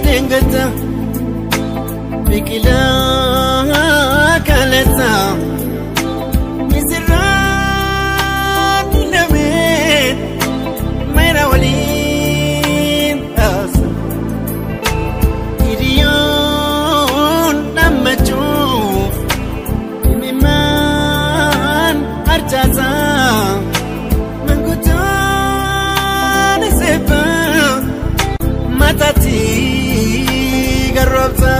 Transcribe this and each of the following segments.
dengata bikila kalata misiran namet mayra walin tas iriyon namachu imiman arjaza mangutan sepa matati garobza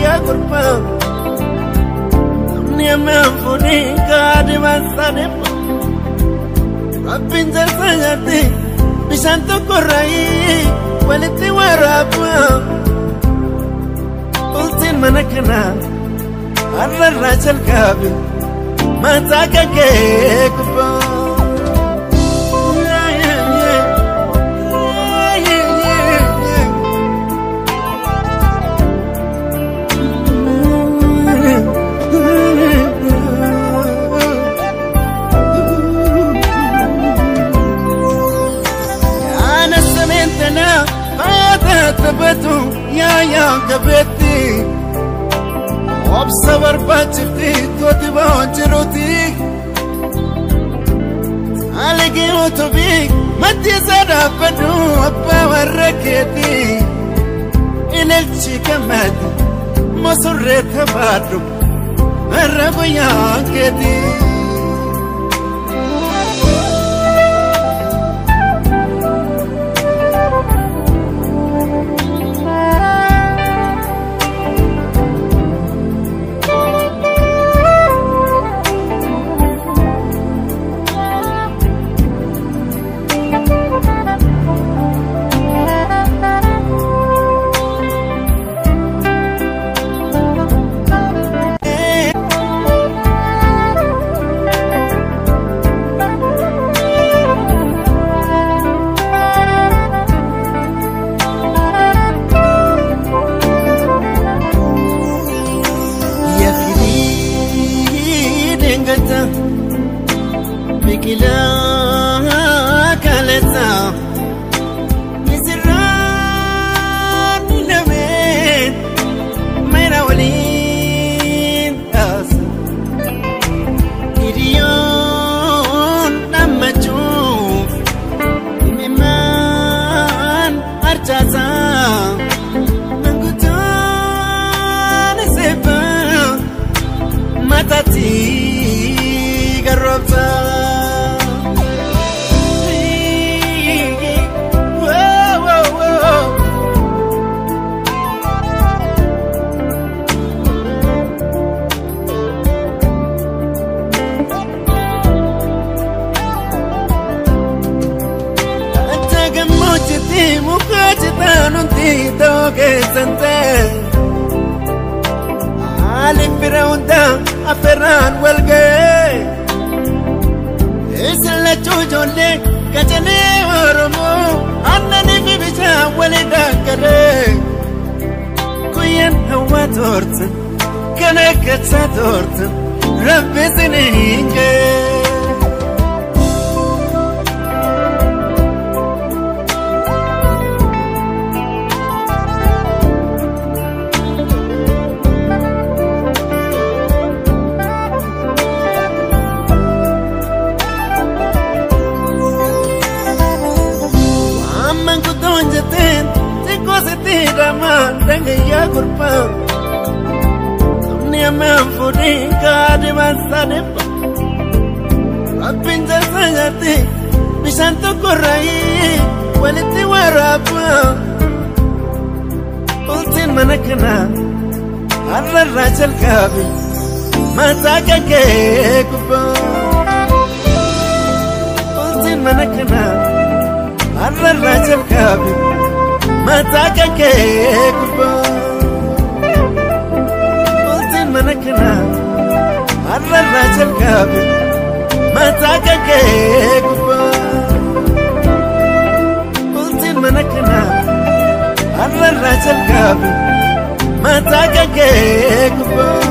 ya kurpa dunia memfunika di masa depan apinja sanjati bisanto korai waliti warapa ultin manakana arra rachal kabi mata kake kupa تبتو يا قبتي وبصبر باتشفتي توتي بانجروتي عليكي وتبيك متي زادا بدو أبا وركيتي إلى الشيكمات مصرتها بادو مربو يا كدي bikila kalata misiran namet mayra walin tas iriyon namachu imiman arjaza mangutan sepa matati garobza nunti toke sante alim firaunda aferran welge isla chujole kachane oromo annani bibicha walida kare kuyen hawa tort kana katsa tort rabbi sininge ya kurpa dunia memfunika di masa depan apinja sanjati bisanto korai waliti warapa ultin manakana arra rachal kabi mata kake kupa ultin manakana arra rachal kabi mata kake kupa ultin manakana الرجل قابل متى كيكبا قلت المنكنا الرجل قابل متى كيكبا